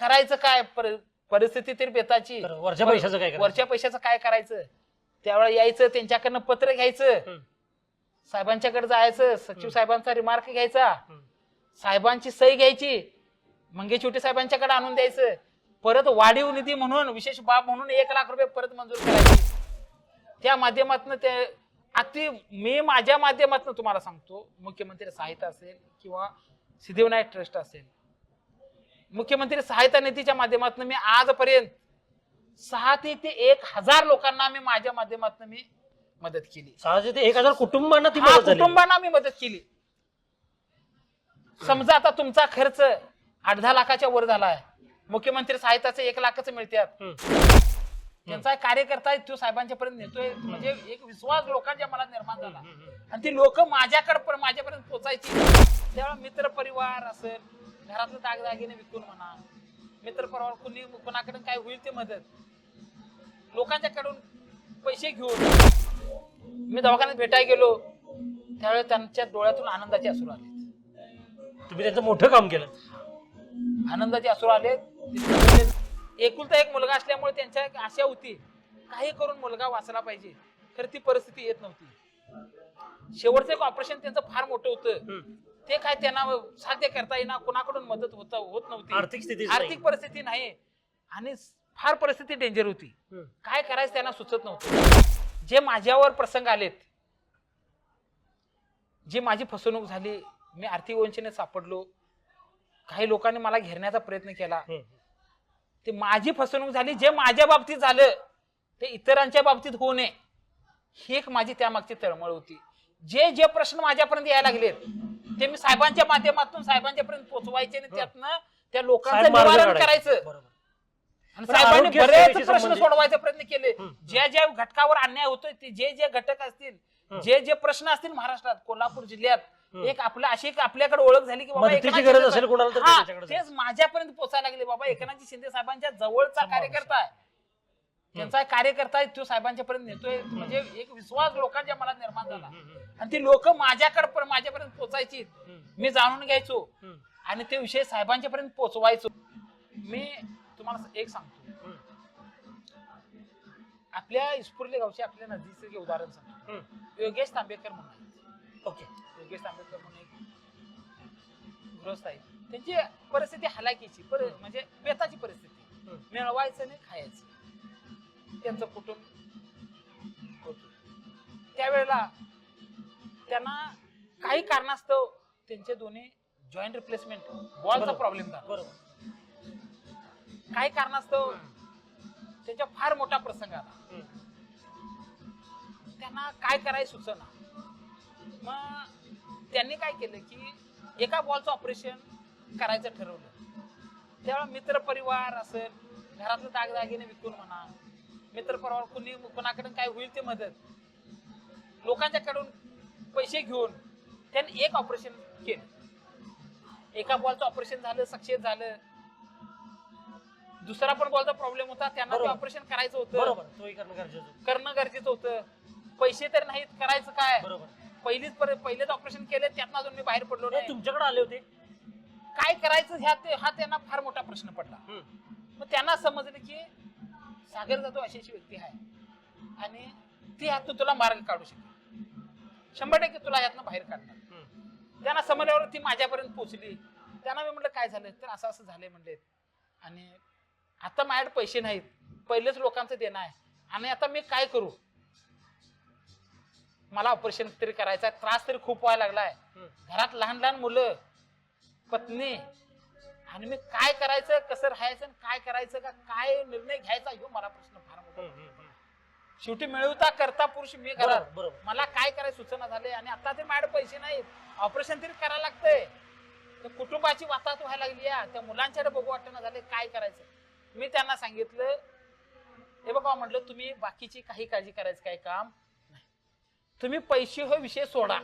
करायचं काय, परिस्थिती तरी बेताची, वरच्या पैशाचं काय करायचं. त्यावेळेला यायचं, त्यांच्याकडनं पत्र घ्यायचं, साहेबांच्याकडे जायचं, सचिव साहेबांचा रिमार्क घ्यायचा, साहेबांची सही घ्यायची, मंगेशवटी साहेबांच्याकडे आणून द्यायचं, परत वाढीव निधी म्हणून विशेष बाब म्हणून 1 लाख रुपये परत मंजूर करायचे. त्या माध्यमातून ते मी माझ्या माध्यमातून तुम्हाला सांगतो, मुख्यमंत्री सहायता असेल किंवा सिद्धिविनायक ट्रस्ट असेल, मुख्यमंत्री सहायता निधीच्या माध्यमातून मी आजपर्यंत 600 ते 1000 लोकांना मी माझ्या माध्यमातून मी मदत केली. 600 ते 1000 कुटुंबांना मी मदत केली. समजा आता तुमचा खर्च 8-10 लाखाच्या वर झाला आहे, मुख्यमंत्री सहायताचे 1 लाखच मिळतात. त्यांचा कार्यकर्ता आहे तो साहेबांच्या पर्यंत नेतोय, म्हणजे एक विश्वास लोकांच्या मनात निर्माण झाला आणि ती लोक माझ्यापर्यंत पोहोचायची. त्यावेळेला मित्र परिवार असेल, घरातलं दागदागिने विकून म्हणा, मित्र परिवार कोणाकडून काय होईल ते मदत, लोकांच्याकडून पैसे घेऊन मी दवाखान्यात भेटायला गेलो, त्यावेळेला त्यांच्या डोळ्यातून आनंदाचे अश्रू आले. तुम्ही त्यांचं मोठं काम केलं. आनंदाचे अश्रू आले. एकुलता एक मुलगा असल्यामुळे त्यांच्या आशा होती काही करून मुलगा वाचला पाहिजे, खरं ती परिस्थिती येत नव्हती. शेवटचं एक ऑपरेशन त्यांचं फार मोठं होतं, ते काय त्यांना साध्य करता येईना, कोणाकडून मदत होत नव्हती, आर्थिक परिस्थिती नाही आणि फार परिस्थिती डेंजर होती. काय करायचं त्यांना सुचत नव्हतं. जे माझ्यावर प्रसंग आलेत, जी माझी फसवणूक झाली, मी आर्थिक वंचनेत सापडलो, काही लोकांनी मला घेरण्याचा प्रयत्न केला, ते माझी फसवणूक झाली. जे माझ्या बाबतीत झालं ते इतरांच्या बाबतीत होऊ नये ही एक माझी त्यामागची तळमळ होती. जे प्रश्न माझ्यापर्यंत यायला लागलेत ते मी साहेबांच्या माध्यमातून साहेबांच्यापर्यंत पोहोचवायचे आणि त्यातनं त्या लोकांचं निवारण करायचं. आणि साहेबांनी बरेच प्रश्न सोडवायचे प्रयत्न केले. ज्या घटकावर अन्याय होतोय ते जे घटक असतील, जे प्रश्न असतील महाराष्ट्रात, कोल्हापूर जिल्ह्यात एक आपल्याकडे ओळख झाली की बाबा तेच माझ्यापर्यंत पोहोचायला लागले. बाबा एकनाथ शिंदे साहेबांच्या जवळचा कार्यकर्ता आहे, त्यांचा कार्यकर्ता आहे तो साहेबांच्या पर्यंत नेतोय, म्हणजे एक विश्वास लोकांच्या मनात निर्माण झाला आणि ती लोक माझ्यापर्यंत पोहोचायची, मी जाणून घ्यायचो आणि ते विषय साहेबांच्या पर्यंत पोहोचवायचो. मी तुम्हाला एक सांगतो, आपल्या इस्पुर्ले गावचे आपल्या नदीचे उदाहरण सांगतो. योगेश तांबेकर म्हणून, योगेश तांबेकर म्हणून एक गृहस्थ आहे, त्यांची परिस्थिती हलाखीची, म्हणजे बेताची परिस्थिती, मिळवायचं नाही खायचं त्यांचं कुटुंब होत. त्यावेळेला त्यांना काही कारणास्तव त्यांचे दोन्ही जॉईंट रिप्लेसमेंट बॉलचा प्रॉब्लेम झाला. बरोबर, काही कारणास्तव त्यांच्या फार मोठा प्रसंग आला, त्यांना काय करायचं सुचना. मग त्यांनी काय केलं की एका बॉलचं ऑपरेशन करायचं ठरवलं. त्यावेळेला मित्र परिवार असेल, घरातलं दागदागिने विकून म्हणा, मित्र परिवार कोणाकडून काय होईल ते मदत, लोकांच्याकडून पैसे घेऊन त्यांनी एक ऑपरेशन केलं. एका बॉलचं ऑपरेशन झालं, सक्सेस झालं. दुसरा पण बॉलचा प्रॉब्लेम होता, त्यांना ते ऑपरेशन करायचं होतं, करणं गरजेचं होतं. पैसे तर नाहीत, करायचं काय. पहिलेच ऑपरेशन केले, त्यातनं अजून मी बाहेर पडलो नाही. तुमच्याकडे आले होते, काय करायचं हा त्यांना फार मोठा प्रश्न पडला. मग त्यांना समजलं की सागर जाधव अशी व्यक्ती आहे आणि ती ह्यातून तुला मार्ग काढू शकेल, 100% तुला ह्यातनं बाहेर काढणार. त्यांना समजल्यावर ती माझ्यापर्यंत पोहोचली. त्यांना मी म्हटलं काय झालं, तर असं झालंय म्हणले आणि आता माझ्याकडे पैसे नाहीत, पहिलेच लोकांचं देणं आहे आणि आता मी काय करू, मला ऑपरेशन तरी करायचं आहे, त्रास तरी खूप व्हायला लागलाय, घरात लहान लहान मुलं, पत्नी, आणि मी काय करायचं, कसं राहायचं, काय करायचं, का काय निर्णय घ्यायचा, ह्यो मला प्रश्न फार मोठा. शेवटी मिळवता करता पुरुष मी घरात, मला काय करायचं सूचना झाले आणि आता ते माझ्याकडे पैसे नाहीत, ऑपरेशन तरी करायला लागतंय, तर कुटुंबाची वाताहत व्हायला लागली आहे, त्या मुलांच्याकडे बघू वाटणं झाले, काय करायचं. मी त्यांना सांगितलं, हे बाबा म्हटलं तुम्ही बाकीची काही काळजी करायचं काही काम नाही, तुम्ही पैसे हो विषय सोडा,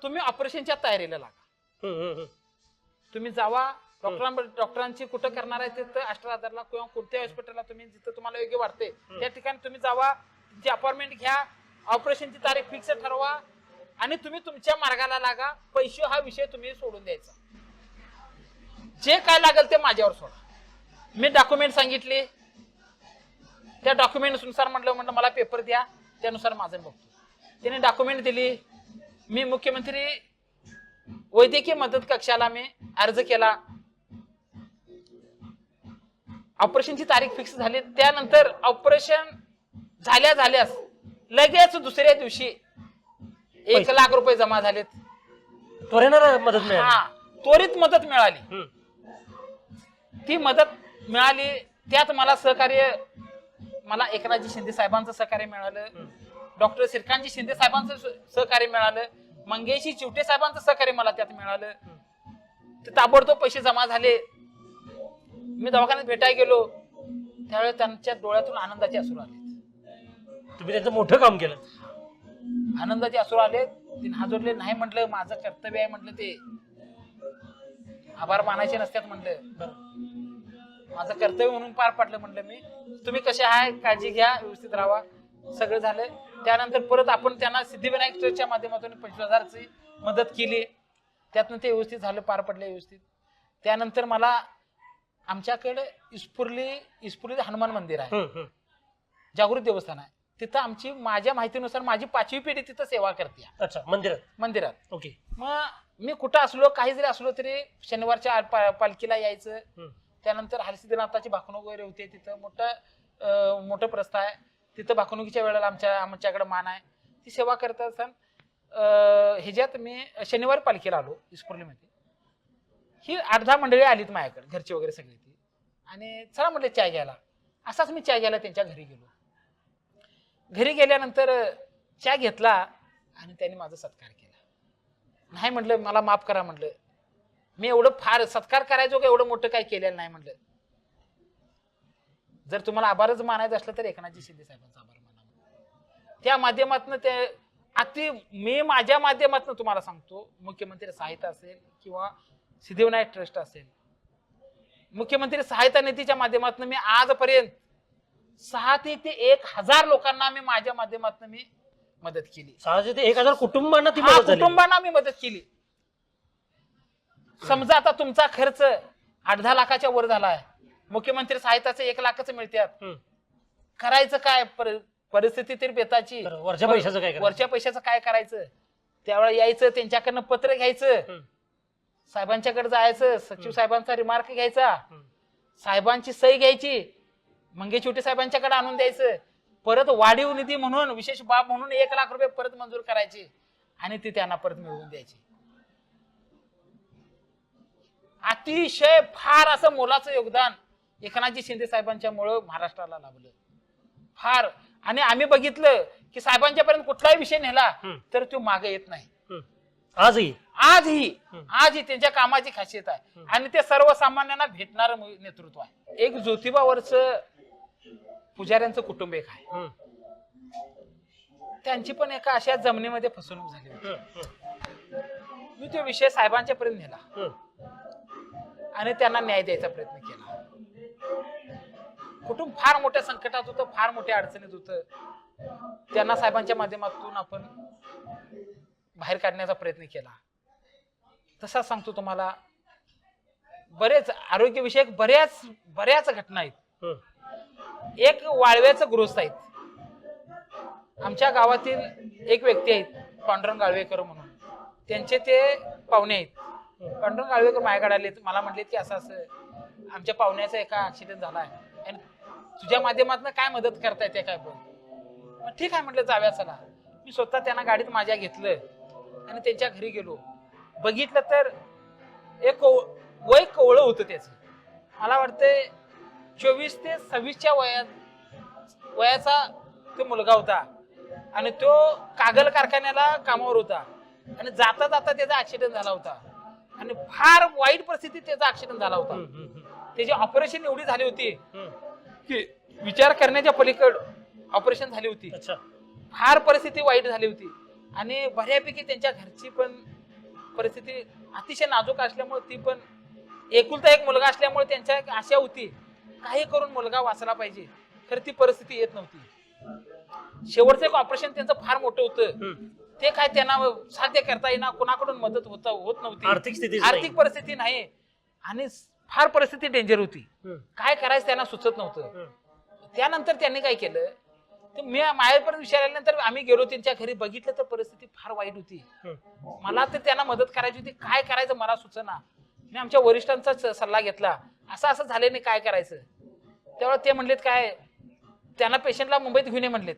तुम्ही ऑपरेशनच्या तयारीला लागा. तुम्ही जावा डॉक्टरांची कुठं करणार आहे तिथं अष्टराधारला किंवा कोणत्या हॉस्पिटलला तुम्ही जिथं तुम्हाला योग्य वाटते त्या ठिकाणी तुम्ही जावा, तुमची अपॉइंटमेंट घ्या, ऑपरेशनची तारीख फिक्स ठरवा आणि तुम्ही तुमच्या मार्गाला लागा. पैसे हा विषय तुम्ही सोडून द्यायचा. जे काय लागेल ते माझ्यावर सोडा. मी डॉक्युमेंट सांगितले, त्या डॉक्युमेंट नुसार म्हटलं मला पेपर द्या, त्यानुसार माझं बघतो. त्याने डॉक्युमेंट दिली. मी मुख्यमंत्री वैद्यकीय मदत कक्षाला मी अर्ज केला. ऑपरेशनची तारीख फिक्स झाली. त्यानंतर ऑपरेशन झाल्यास लगेच दुसऱ्या दिवशी 1 लाख रुपये जमा झालेत. त्वरेनं मदत मिळाली. हा, त्वरित मदत मिळाली. ती मदत मिळाली. त्यात मला सहकार्य, मला एकनाथजी शिंदे साहेबांचं सहकार्य मिळालं, डॉक्टर श्रीकांतजी शिंदे साहेबांचं सहकार्य मिळालं, मंगेशी चिवटे साहेबांचं सहकार्य मला त्यात मिळालं. ते ताबडतोब पैसे जमा झाले. मी दवाखान्यात भेटायला गेलो त्यावेळेस त्यांच्या डोळ्यातून आनंदाचे अश्रू आले. तुम्ही त्यांचं मोठं काम केलं. आनंदाचे अश्रू आले. तीन हात जोडले. नाही म्हटलं, माझं कर्तव्य आहे म्हटलं, ते आभार मानायचे नसतात म्हटलं, माझं कर्तव्य म्हणून पार पाडलं म्हटलं मी. तुम्ही कसे आहे, काळजी घ्या, व्यवस्थित राहा. सगळं झालं. त्यानंतर परत आपण त्यांना सिद्धिविनायक ट्रस्टच्या माध्यमातून 25,000ची मदत केली. त्यातनं ते व्यवस्थित झालं, पार पडले व्यवस्थित. त्यानंतर मला आमच्याकडे इस्पुर्ली हनुमान मंदिर आहे, जागृत देवस्थान आहे. तिथं आमची, माझ्या माहितीनुसार माझी 5वी पिढी तिथं सेवा करते. अच्छा, मंदिरात. ओके. मग मी कुठं असलो, काही जरी असलो तरी शनिवारच्या पालखीला यायचं. त्यानंतर हरसिद्धनाथाची भाकणूक वगैरे होते. तिथं मोठं प्रस्थ आहे. तिथं भाकणुकीच्या वेळेला आमच्याकडे मान आहे. ती सेवा करत असताना ह्याच्यात मी शनिवारी पालखीला आलो इस्पुर्लीमध्ये. ही 8-10 मंडळी आलीत माझ्याकडे, घरची वगैरे सगळी ती. आणि चला म्हटलं चाय घ्यायला. असाच मी चाय घ्यायला त्यांच्या घरी गेलो. घरी गेल्यानंतर चहा घेतला आणि त्यांनी माझा सत्कार केला. नाही म्हटलं, मला माफ करा म्हटलं, मी एवढं फार सत्कार करायचो का एवढं मोठं काय केलेलं नाही म्हटलं. जर तुम्हाला आभारच मानायचं असलं तर एकनाथजी शिंदे साहेबांचा आभार माना. त्या माध्यमातून ते मी माझ्या माध्यमातून तुम्हाला सांगतो, मुख्यमंत्री सहायता असेल किंवा सिद्धिविनायक ट्रस्ट असेल, मुख्यमंत्री सहायता निधीच्या माध्यमातून मी आजपर्यंत 600 ते 1,000 लोकांना मी माझ्या माध्यमातून मी मदत केली. 600 ते 1,000 कुटुंबांना ती मदत झाली. कुटुंबांना मी मदत केली. समजा आता तुमचा खर्च 8-10 लाखाच्या वर झाला आहे, मुख्यमंत्री सहायताचे 1 लाखच मिळतात. करायचं काय, परिस्थिती तरी बेताची. वरच्या पैशाचं काय करायचं. त्यावेळेला यायचं, त्यांच्याकडनं पत्र घ्यायचं, साहेबांच्याकडे जायचं, सचिव साहेबांचा रिमार्क घ्यायचा, साहेबांची सही घ्यायची, मंगे चिवटे साहेबांच्याकडे आणून द्यायचं. परत वाढीव निधी म्हणून, विशेष बाब म्हणून 1 लाख रुपये परत मंजूर करायचे आणि ती त्यांना परत मिळवून द्यायची. अतिशय फार असं मोलाचं योगदान एकनाथजी शिंदे साहेबांच्या मुळे महाराष्ट्राला लाभलं फार. आणि आम्ही बघितलं की साहेबांच्या पर्यंत कुठलाही विषय नेला तर तो मागे येत नाही. आजही त्यांच्या कामाची खासियत आहे आणि ते सर्वसामान्यांना भेटणार नेतृत्व आहे. एक ज्योतिबावरच पुजाऱ्यांचं कुटुंब एक आहे, त्यांची पण एका अशा जमिनीमध्ये फसवणूक झाली होती. मी तो विषय साहेबांच्या पर्यंत नेला आणि त्यांना न्याय द्यायचा प्रयत्न केला. कुटुंब फार मोठ्या संकटात होतं, फार मोठ्या अडचणीत होतं. त्यांना साहेबांच्या माध्यमातून आपण बाहेर काढण्याचा प्रयत्न केला. तसा सांगतो तुम्हाला, बरेच आरोग्यविषयक बऱ्याच घटना आहेत. एक वाळव्याचं गृहस्थ आहेत, आमच्या गावातील एक व्यक्ती आहेत पांडुरंग गाळवेकर म्हणून, त्यांचे ते पाहुणे आहेत. पांडुरंग गाळवेकर माझ्याकडे आले, मला म्हटले की असं आमच्या पाहुण्याचा एका ऍक्सिडेंट झाला आहे आणि तुझ्या माध्यमातून काय मदत करता येते काय बघ. ठीक आहे म्हटलं, जाऊया चला. मी स्वतः त्यांना गाडीत माझ्या घेतलं आणि त्यांच्या घरी गेलो. बघितलं तर एक वय कवळं होतं त्याचं. मला वाटतंय 24 ते 26च्या वयाचा तो मुलगा होता आणि तो कागल कारखान्याला कामावर होता आणि जाता जाता त्याचा ऍक्सिडेंट झाला होता आणि फार वाईट परिस्थितीत त्याचा ऍक्सिडेंट झाला होता. त्याची ऑपरेशन एवढी झाली होती की विचार करण्याच्या पलीकड ऑपरेशन झाली होती. फार परिस्थिती वाईट झाली होती आणि बऱ्यापैकी त्यांच्या घरची पण परिस्थिती अतिशय नाजूक असल्यामुळे, ती पण एकुलता एक मुलगा असल्यामुळे त्यांच्या एक आशा होती काही करून मुलगा वाचला पाहिजे, तर ती परिस्थिती येत नव्हती. शेवटचं एक ऑपरेशन त्यांचं फार मोठं होतं, ते काय त्यांना साध्य करता येईना, कोणाकडून मदत होत नव्हती, आर्थिक परिस्थिती नाही. आणि फार परिस्थिती डेंजर होती. हम्म. काय करायचं त्यांना सुचत नव्हतं. हम्म. त्यानंतर त्यांनी काय केलं, तर मी माझ्यापर्यंत विचारल्यानंतर आम्ही गेलो त्यांच्या घरी, बघितलं तर परिस्थिती फार वाईट होती. हम्म. मला तर त्यांना मदत करायची होती, काय करायचं मला सुचना. मी आमच्या वरिष्ठांचा सल्ला घेतला, असं असं झाले नाही, काय करायचं. तेव्हा ते म्हणलेत काय, त्यांना पेशंटला मुंबईत घेऊन ये म्हणलेत,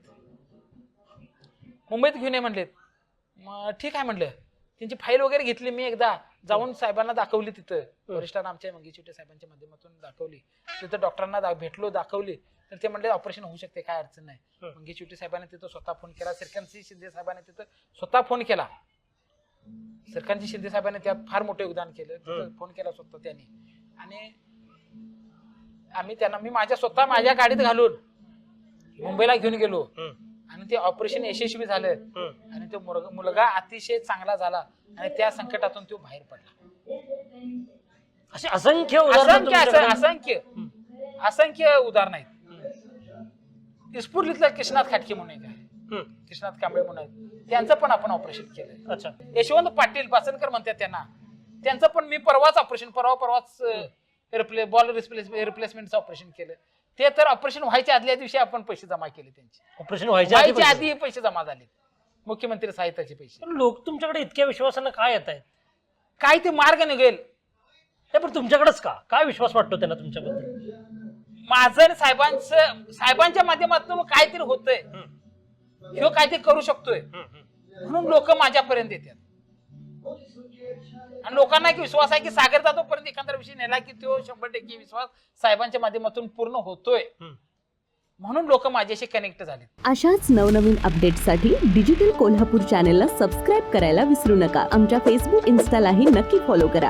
मुंबईत घेऊन ये म्हणलेत. मग ठीक आहे म्हणलं. त्यांची फाईल वगैरे घेतली, मी एकदा जाऊन साहेबांना दाखवली तिथं, वरिष्ठांना आमच्या मंगेश चिवटे साहेबांच्या माध्यमातून दाखवली. तिथं डॉक्टरांना भेटलो, दाखवली, तर ते म्हणले ऑपरेशन होऊ शकते, काय अडचण नाही. मंगेश चिवटे साहेबांनी तिथं स्वतः फोन केला, श्रीकांतसिंह शिंदे साहेबांनी तिथं स्वतः फोन केला. श्रीकांतसिंह शिंदे साहेबांनी त्यात फार मोठं योगदान केलं. तिथं फोन केला स्वतः त्यांनी, आणि आम्ही त्यांना, मी स्वतः माझ्या गाडीत घालून मुंबईला घेऊन गेलो, आणि ते ऑपरेशन यशस्वी झालं, आणि तो मुलगा अतिशय चांगला झाला, आणि त्या संकटातून तो बाहेर पडला. असे असंख्य उदाहरणं असंख्य असंख्य उदाहरण आहेत. इस्पुर्लीतला कृष्णात खाटके म्हणून एक आहे, कृष्णात कांबळे म्हणून आहेत, त्यांचं पण आपण ऑपरेशन केलं. अच्छा. यशवंत पाटील बासनकर म्हणतात त्यांना, त्यांचं पण मी परवाच ऑपरेशन, परवाच बॉल रिप्लेसमेंटचं ऑपरेशन केलं. ते तर ऑपरेशन व्हायच्या आदल्या दिवशी आपण पैसे जमा केले, त्यांचे ऑपरेशन व्हायच्या आधी पैसे जमा झाले, मुख्यमंत्री सहायताचे पैसे. लोक तुमच्याकडे इतक्या विश्वासानं काय येत आहेत? काय ते मार्ग निघेल. पण तुमच्याकडेच का, काय विश्वास वाटतो त्यांना तुमच्याबद्दल? माझं आणि साहेबांच्या माध्यमातून काहीतरी होतंय, ह्यो काहीतरी करू शकतोय, म्हणून लोक माझ्यापर्यंत येतात. आणि लोकांना एक विश्वास आहे की सागर जाधवपर्यंत एखादा विषय नेला की तो 100% विश्वास साहेबांच्या माध्यमातून पूर्ण होतोय, म्हणून लोक माझ्याशी कनेक्ट झाले. अशाच नवनवीन अपडेट्ससाठी डिजिटल कोल्हापूर चॅनेलला सबस्क्राईब करायला विसरू नका. आमच्या फेसबुक, इन्स्टालाही नक्की फॉलो करा.